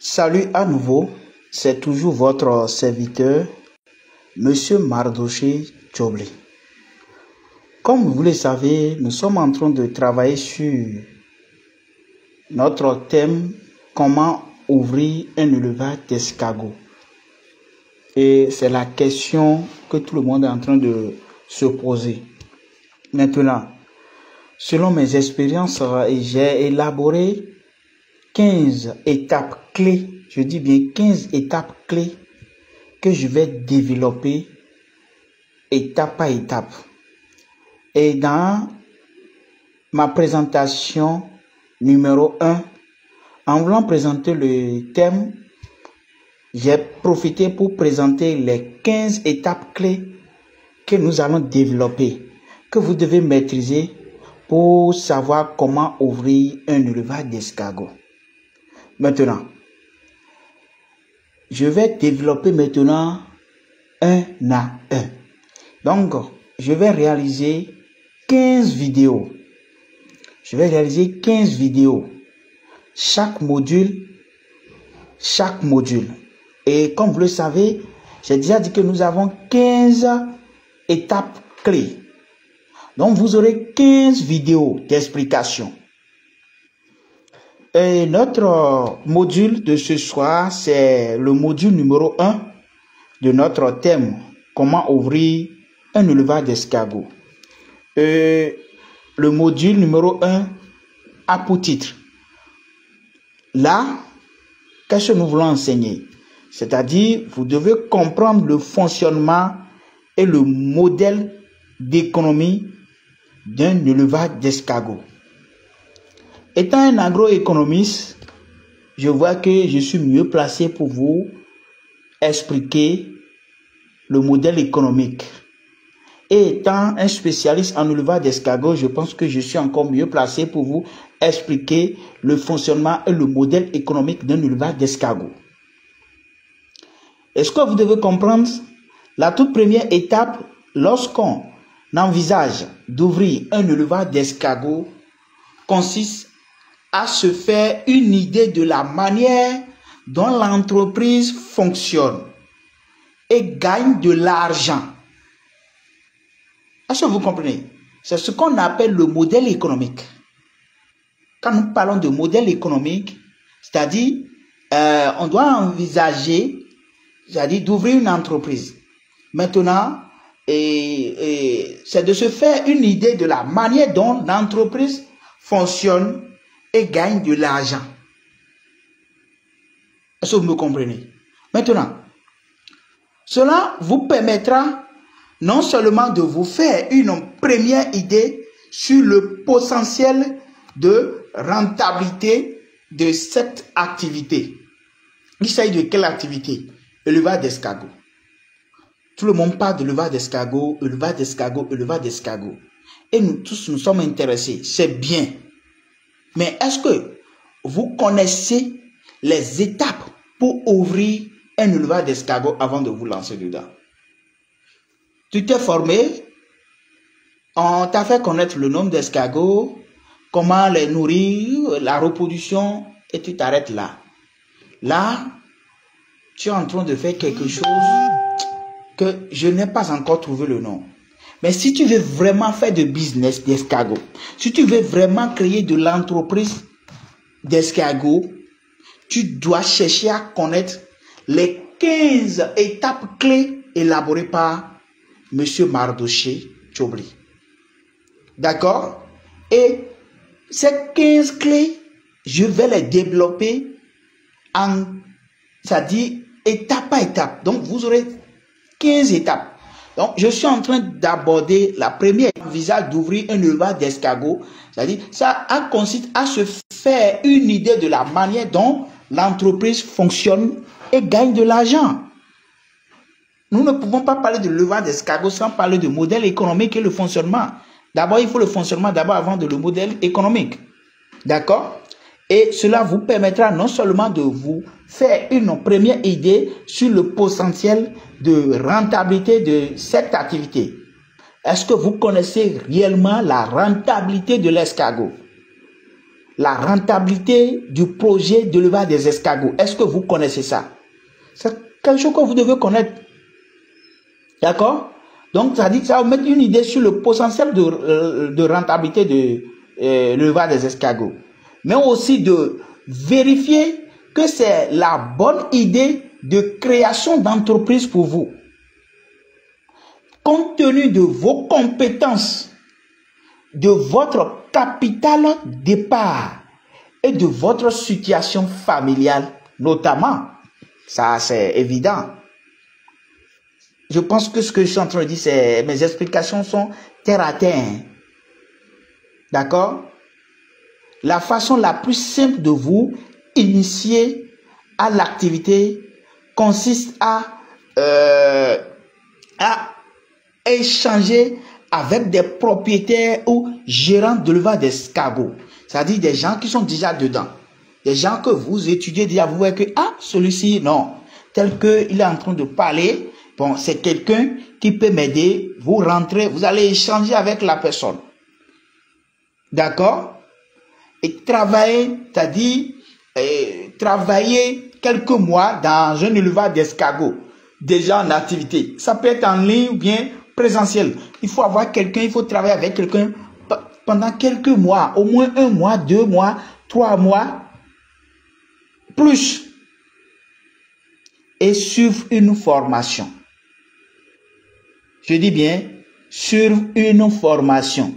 Salut à nouveau, c'est toujours votre serviteur, Monsieur Mardoché Tchobli. Comme vous le savez, nous sommes en train de travailler sur notre thème « Comment ouvrir un élevage d'escargots ». Et c'est la question que tout le monde est en train de se poser. Maintenant, selon mes expériences, j'ai élaboré 15 étapes clés, je dis bien 15 étapes clés que je vais développer étape par étape. Et dans ma présentation numéro 1, en voulant présenter le thème, j'ai profité pour présenter les 15 étapes clés que nous allons développer, que vous devez maîtriser pour savoir comment ouvrir un élevage d'escargots. Maintenant, je vais développer maintenant un à un. Donc, je vais réaliser 15 vidéos. Je vais réaliser 15 vidéos. Chaque module. Et comme vous le savez, j'ai déjà dit que nous avons 15 étapes clés. Donc, vous aurez 15 vidéos d'explication. Et notre module de ce soir, c'est le module numéro 1 de notre thème, comment ouvrir un élevage d'escargots. Le module numéro 1 a pour titre, là, qu'est-ce que nous voulons enseigner? C'est-à-dire, vous devez comprendre le fonctionnement et le modèle d'économie d'un élevage d'escargots. Étant un agroéconomiste, je vois que je suis mieux placé pour vous expliquer le modèle économique. Et étant un spécialiste en élevage d'escargots, je pense que je suis encore mieux placé pour vous expliquer le fonctionnement et le modèle économique d'un élevage d'escargots. Est-ce que vous devez comprendre la toute première étape lorsqu'on envisage d'ouvrir un élevage d'escargots consiste à se faire une idée de la manière dont l'entreprise fonctionne et gagne de l'argent. Est-ce que vous comprenez? C'est ce qu'on appelle le modèle économique. Quand nous parlons de modèle économique, c'est-à-dire, on doit envisager, c'est-à-dire d'ouvrir une entreprise. Maintenant, c'est de se faire une idée de la manière dont l'entreprise fonctionne et gagne de l'argent. Est-ce que vous me comprenez? Maintenant, cela vous permettra non seulement de vous faire une première idée sur le potentiel de rentabilité de cette activité. Il s'agit de quelle activité? Élevage d'escargots. Tout le monde parle d'élevage d'escargots, élevage d'escargots, élevage d'escargots. Et nous tous, nous sommes intéressés. C'est bien. Mais est-ce que vous connaissez les étapes pour ouvrir un élevage d'escargots avant de vous lancer dedans? Tu t'es formé, on t'a fait connaître le nombre d'escargots, comment les nourrir, la reproduction, et tu t'arrêtes là. Là, tu es en train de faire quelque chose que je n'ai pas encore trouvé le nom. Mais si tu veux vraiment faire de business d'escargots, si tu veux vraiment créer de l'entreprise d'escargots, tu dois chercher à connaître les 15 étapes clés élaborées par M. Mardoché Tchobli. D'accord? Et ces 15 clés, je vais les développer en, c'est-à-dire étape par étape. Donc, vous aurez 15 étapes. Donc, je suis en train d'aborder la première, visage d'ouvrir un élevage d'escargots. C'est-à-dire, ça consiste à se faire une idée de la manière dont l'entreprise fonctionne et gagne de l'argent. Nous ne pouvons pas parler de l'élevage d'escargots sans parler de modèle économique et le fonctionnement. D'abord, il faut le fonctionnement d'abord avant de le modèle économique. D'accord? Et cela vous permettra non seulement de vous faire une première idée sur le potentiel de rentabilité de cette activité. Est-ce que vous connaissez réellement la rentabilité de l'escargot? la rentabilité du projet de l'élevage des escargots. Est-ce que vous connaissez ça? C'est quelque chose que vous devez connaître. D'accord? Donc, ça dit, ça va mettre une idée sur le potentiel de rentabilité de l'élevage des escargots. Mais aussi de vérifier que c'est la bonne idée de création d'entreprise pour vous. Compte tenu de vos compétences, de votre capital départ et de votre situation familiale, notamment, ça c'est évident. Je pense que ce que je suis en train de dire, c'est mes explications sont terre à terre. D'accord? La façon la plus simple de vous initier à l'activité consiste à échanger avec des propriétaires ou gérants d'élevage d'escargots. C'est-à-dire des gens qui sont déjà dedans. Des gens que vous étudiez déjà, vous voyez que, ah, celui-ci, non. Tel qu'il est en train de parler, bon, c'est quelqu'un qui peut m'aider. Vous rentrez, vous allez échanger avec la personne. D'accord? Et travailler, c'est-à-dire, travailler quelques mois dans un élevage d'escargots, déjà en activité. Ça peut être en ligne ou bien présentiel. Il faut avoir quelqu'un, il faut travailler avec quelqu'un pendant quelques mois, au moins 1 mois, 2 mois, 3 mois, plus. Et suivre une formation. Je dis bien, suivre une formation.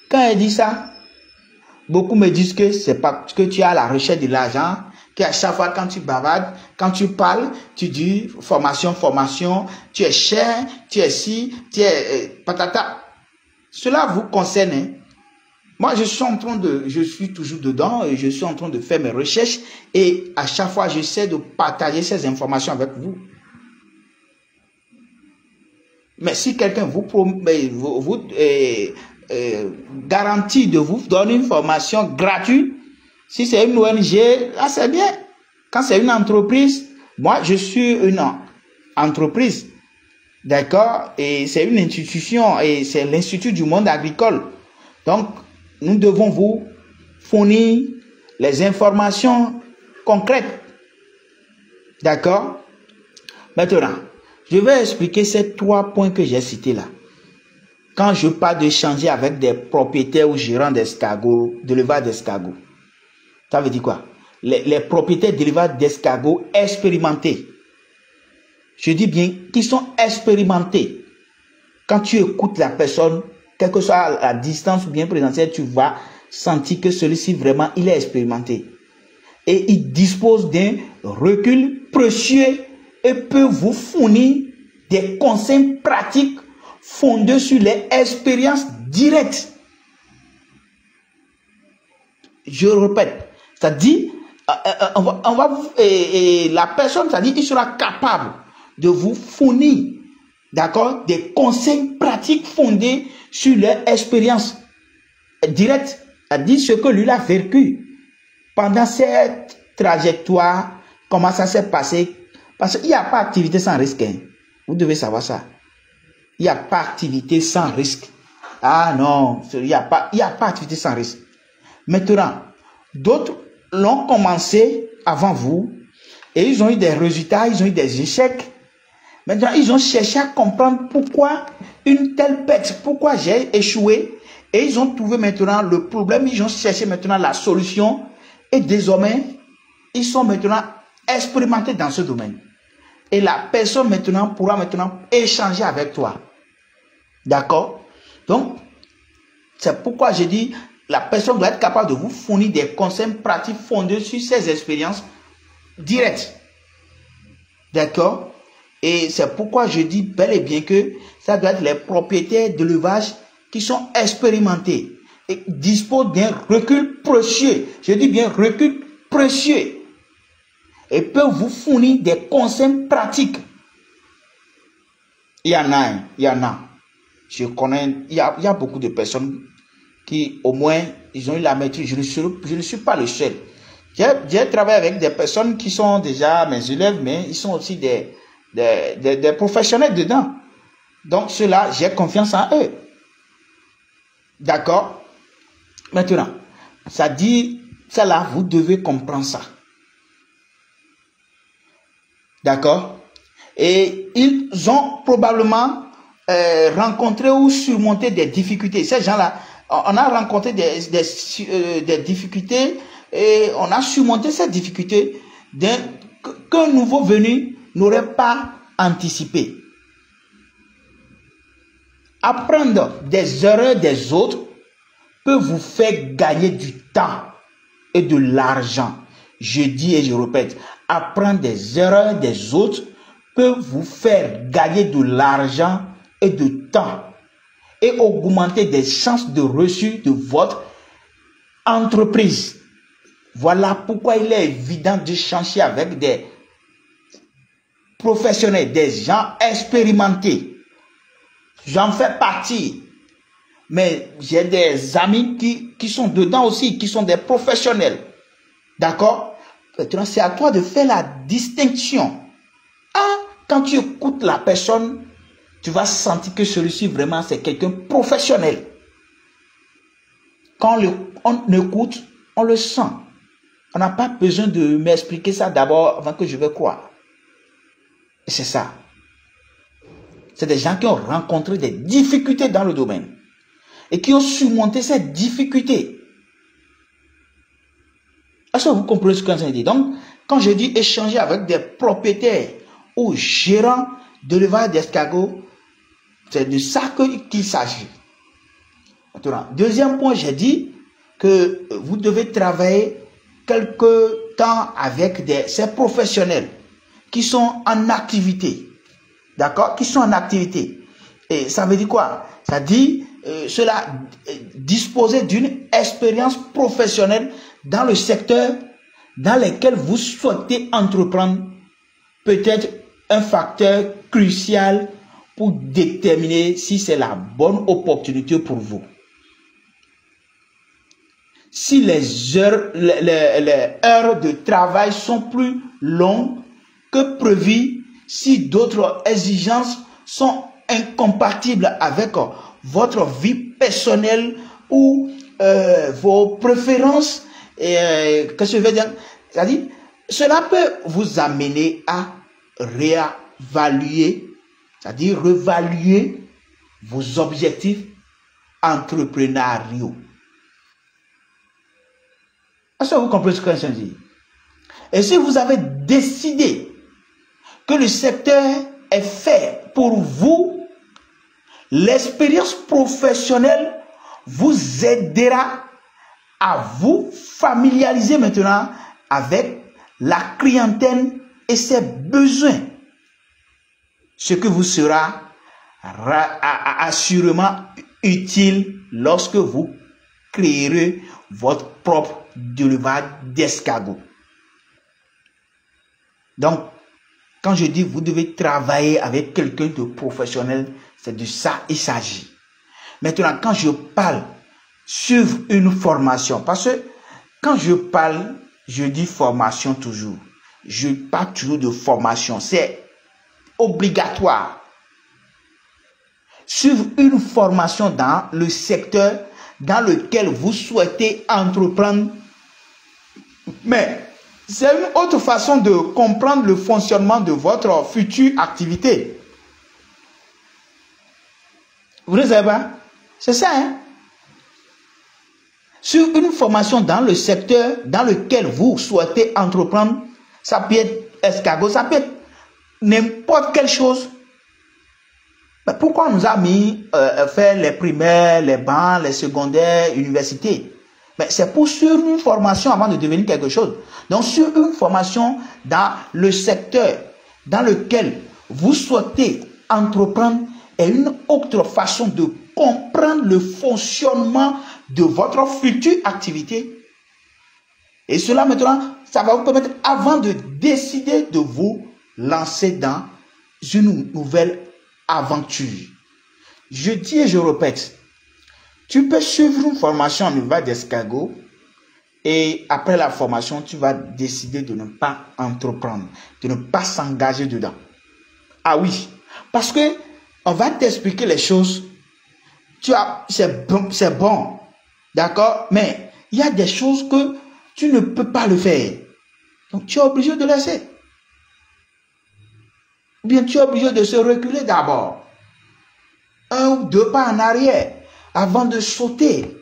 Quand elle dit ça, beaucoup me disent que c'est parce que tu es à la recherche de l'argent, qu'à chaque fois quand tu bavardes, quand tu parles, tu dis formation, formation, tu es cher, tu es ci, tu es patata. Cela vous concerne. Hein? Moi, je suis toujours dedans et je suis en train de faire mes recherches et à chaque fois, j'essaie de partager ces informations avec vous. Mais si quelqu'un vous garantit de vous donner une formation gratuite, si c'est une ONG, là c'est bien. Quand c'est une entreprise, moi je suis une entreprise, d'accord, et c'est une institution et c'est l'Institut du monde agricole. Donc, nous devons vous fournir les informations concrètes, d'accord. Maintenant, je vais expliquer ces 3 points que j'ai cités là. Quand je parle d'échanger avec des propriétaires ou gérants d'escargots, d'élevage d'escargots, ça veut dire quoi? Les propriétaires d'élevage d'escargots expérimentés. Je dis bien qu'ils sont expérimentés. Quand tu écoutes la personne, quelle que soit la distance ou bien présentielle, tu vas sentir que celui-ci vraiment, il est expérimenté. Et il dispose d'un recul précieux et peut vous fournir des conseils pratiques fondés sur les expériences directes. Je répète, c'est-à-dire, la personne, c'est-à-dire, il sera capable de vous fournir, d'accord, des conseils pratiques fondés sur les expériences directes, c'est-à-dire ce que lui a vécu pendant cette trajectoire, comment ça s'est passé. Parce qu'il n'y a pas d'activité sans risque. Hein. Vous devez savoir ça. Il n'y a pas d'activité sans risque. Ah non, il n'y a pas d'activité sans risque. Maintenant, d'autres l'ont commencé avant vous et ils ont eu des résultats, ils ont eu des échecs. Maintenant, ils ont cherché à comprendre pourquoi une telle perte, pourquoi j'ai échoué. Et ils ont trouvé maintenant le problème, ils ont cherché maintenant la solution. Et désormais, ils sont maintenant expérimentés dans ce domaine. Et la personne maintenant pourra maintenant échanger avec toi. D'accord? Donc, c'est pourquoi je dis, la personne doit être capable de vous fournir des conseils pratiques fondés sur ses expériences directes. D'accord? Et c'est pourquoi je dis bel et bien que ça doit être les propriétaires d'élevage qui sont expérimentés et disposent d'un recul précieux. Je dis bien recul précieux. Et peuvent vous fournir des conseils pratiques. Il y en a, il y en a. Je connais, il y a beaucoup de personnes qui, au moins, ils ont eu la maîtrise. Je ne suis pas le seul. J'ai travaillé avec des personnes qui sont déjà mes élèves, mais ils sont aussi des professionnels dedans. Donc, ceux-là, j'ai confiance en eux. D'accord? Maintenant, ça dit Ça là, vous devez comprendre ça. D'accord? Et ils ont probablement rencontré ou surmonté des difficultés. Ces gens-là, on a rencontré des difficultés et on a surmonté ces difficultés qu'un nouveau venu n'aurait pas anticipé. Apprendre des erreurs des autres peut vous faire gagner du temps et de l'argent. Je dis et je répète, apprendre des erreurs des autres peut vous faire gagner de l'argent et de temps et augmenter des chances de réussite de votre entreprise. Voilà pourquoi il est évident de changer avec des professionnels, des gens expérimentés. J'en fais partie. Mais j'ai des amis qui sont dedans aussi, qui sont des professionnels. D'accord? Maintenant, c'est à toi de faire la distinction. Quand tu écoutes la personne, tu vas sentir que celui-ci vraiment c'est quelqu'un de professionnel. Quand on écoute, on le sent. On n'a pas besoin de m'expliquer ça d'abord avant que je vais croire. Et c'est ça. C'est des gens qui ont rencontré des difficultés dans le domaine et qui ont surmonté ces difficultés. Est-ce que vous comprenez ce que je dis? Donc, quand je dis échanger avec des propriétaires ou gérants d'élevage d'escargots, c'est de ça qu'il s'agit. Deuxième point, j'ai dit que vous devez travailler quelque temps avec ces professionnels qui sont en activité. D'accord? Qui sont en activité. Et ça veut dire quoi? Ça dit cela disposer d'une expérience professionnelle dans le secteur dans lequel vous souhaitez entreprendre, peut-être un facteur crucial pour déterminer si c'est la bonne opportunité pour vous. Si les heures de travail sont plus longues que prévu, si d'autres exigences sont incompatibles avec votre vie personnelle ou vos préférences, qu'est-ce que je veux dire? C'est-à-dire, cela peut vous amener à réévaluer, c'est-à-dire revaluer vos objectifs entrepreneuriaux. Est-ce que vous comprenez ce que je dis? Et si vous avez décidé que le secteur est fait pour vous, l'expérience professionnelle vous aidera à vous familiariser maintenant avec la clientèle et ses besoins. Ce que vous sera assurément utile lorsque vous créerez votre propre élevage d'escargots. Donc, quand je dis vous devez travailler avec quelqu'un de professionnel, c'est de ça il s'agit. Maintenant, quand je parle sur une formation, parce que quand je parle, je dis formation toujours. Je parle toujours de formation, c'est obligatoire. Suivre une formation dans le secteur dans lequel vous souhaitez entreprendre. Mais c'est une autre façon de comprendre le fonctionnement de votre future activité. Vous ne savez pas? C'est ça, hein? Sur une formation dans le secteur dans lequel vous souhaitez entreprendre, ça peut être escargot, ça peut être n'importe quelle chose. Mais pourquoi on nous a mis faire les primaires, les bancs, les secondaires, universités? Mais c'est pour suivre une formation avant de devenir quelque chose. Donc, sur une formation dans le secteur dans lequel vous souhaitez entreprendre est une autre façon de comprendre le fonctionnement de votre future activité. Et cela maintenant, ça va vous permettre, avant de décider de vous lancer dans une nouvelle aventure. Je dis et je répète, tu peux suivre une formation en élevage d'escargots et après la formation, tu vas décider de ne pas entreprendre, de ne pas s'engager dedans. Ah oui, parce que on va t'expliquer les choses. C'est bon, d'accord, mais il y a des choses que tu ne peux pas le faire. Donc, tu es obligé de laisser. Ou bien, tu es obligé de se reculer d'abord. 1 ou 2 pas en arrière avant de sauter.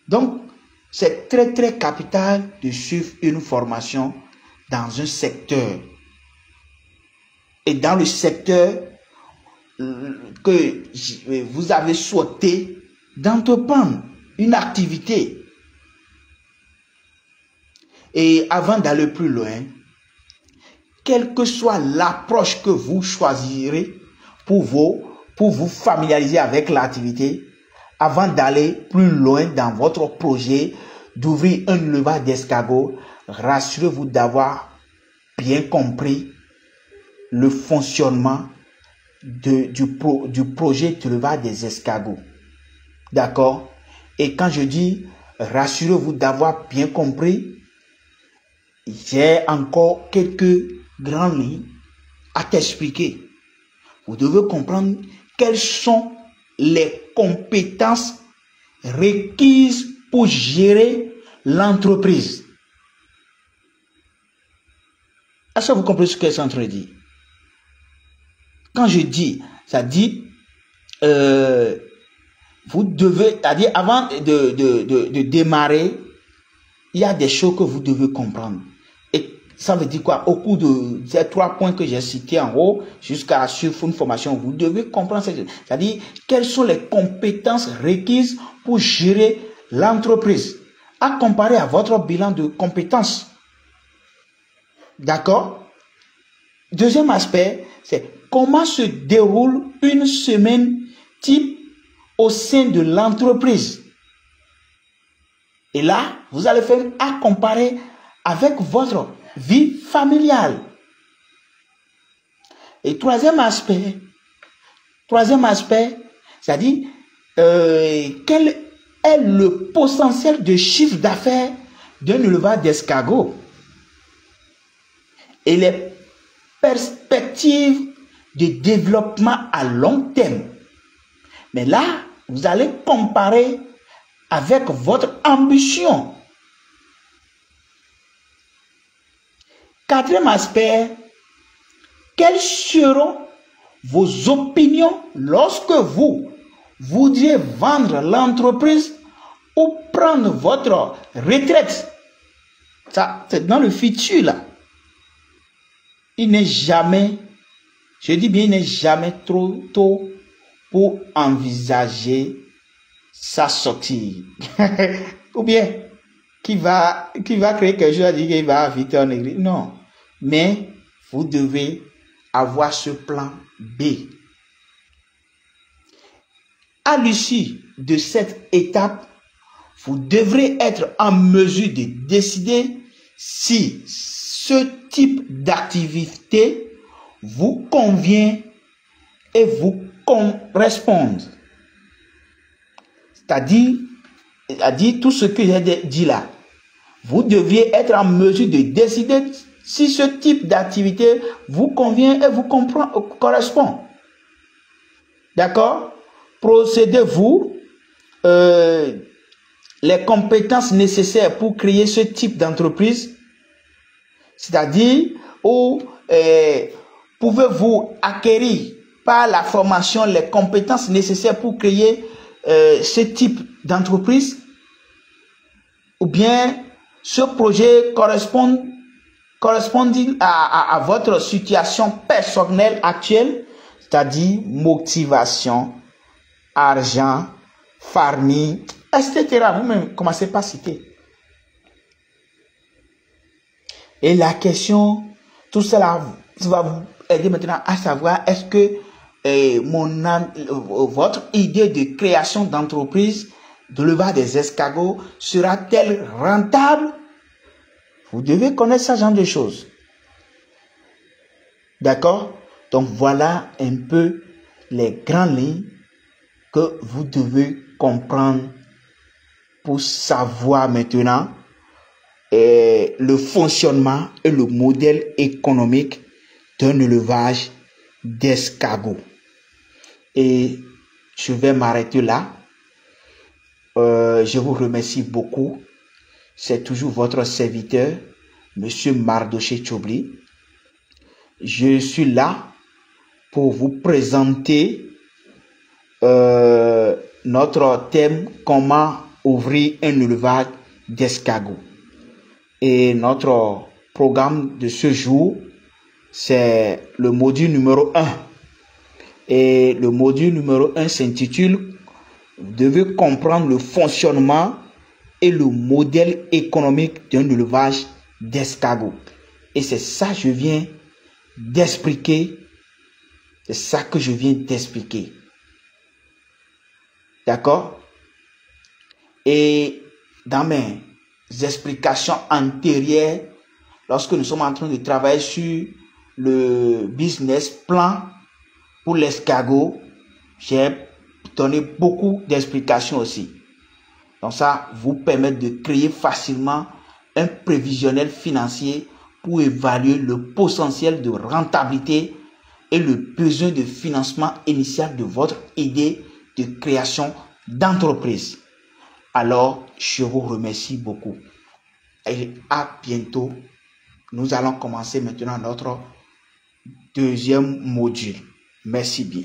Donc, c'est très, très capital de suivre une formation dans un secteur. Et dans le secteur que vous avez souhaité d'entreprendre une activité. Et avant d'aller plus loin, quelle que soit l'approche que vous choisirez pour vous familiariser avec l'activité, avant d'aller plus loin dans votre projet d'ouvrir un élevage d'escargots, rassurez-vous d'avoir bien compris le fonctionnement du projet d'élevage des escargots. D'accord? Et quand je dis rassurez-vous d'avoir bien compris, j'ai encore quelques grandes lignes à t'expliquer. Vous devez comprendre quelles sont les compétences requises pour gérer l'entreprise. Est-ce que vous comprenez ce que je suis en train de dire? Quand je dis, ça dit, vous devez, c'est-à-dire avant de démarrer, il y a des choses que vous devez comprendre. Et ça veut dire quoi? Au cours de ces 3 points que j'ai cités en haut, jusqu'à suivre une formation, vous devez comprendre ces choses. C'est-à-dire, quelles sont les compétences requises pour gérer l'entreprise, à comparer à votre bilan de compétences. D'accord? Deuxième aspect, c'est comment se déroule une semaine type au sein de l'entreprise. Et là, vous allez faire à comparer avec votre vie familiale. Et troisième aspect, c'est-à-dire quel est le potentiel de chiffre d'affaires d'un élevage d'escargots et les perspectives de développement à long terme. Mais là, vous allez comparer avec votre ambition. Quatrième aspect, quelles seront vos opinions lorsque vous voudriez vendre l'entreprise ou prendre votre retraite? Ça, c'est dans le futur là. Il n'est jamais, je dis bien, il n'est jamais trop tôt pour envisager sa sortie. Ou bien, qui va créer quelque chose à dire qu'il va vite en église. Non. Mais vous devez avoir ce plan B. À l'issue de cette étape, vous devrez être en mesure de décider si ce type d'activité vous convient et vous correspond. C'est-à-dire tout ce que j'ai dit là. Vous deviez être en mesure de décider si ce type d'activité vous convient et vous correspond. D'accord? Possédez-vous les compétences nécessaires pour créer ce type d'entreprise? C'est-à-dire, pouvez-vous acquérir par la formation les compétences nécessaires pour créer ce type d'entreprise? Ou bien ce projet correspond-il à votre situation personnelle actuelle, c'est-à-dire motivation, argent, famille, etc. Vous-même, commencez par citer. Et la question, tout cela va vous aider maintenant à savoir est-ce que votre idée de création d'entreprise de l'élevage des escargots sera-t-elle rentable? Vous devez connaître ce genre de choses. D'accord? Donc voilà un peu les grandes lignes que vous devez comprendre pour savoir maintenant le fonctionnement et le modèle économique d'un élevage d'escargots. Et je vais m'arrêter là. Je vous remercie beaucoup. C'est toujours votre serviteur, Monsieur Mardoché Tchobli. Je suis là pour vous présenter notre thème, comment ouvrir un élevage d'escargots. Et notre programme de ce jour, c'est le module numéro 1. Et le module numéro 1 s'intitule « Vous devez comprendre le fonctionnement et le modèle économique d'un élevage d'escargots ». Et c'est ça que je viens d'expliquer. C'est ça que je viens d'expliquer. D'accord? Et dans mes explications antérieures, lorsque nous sommes en train de travailler sur le business plan pour l'escargot, j'ai donné beaucoup d'explications aussi. Donc ça vous permet de créer facilement un prévisionnel financier pour évaluer le potentiel de rentabilité et le besoin de financement initial de votre idée de création d'entreprise. Alors, je vous remercie beaucoup. Et à bientôt. Nous allons commencer maintenant notre deuxième module. Merci bien.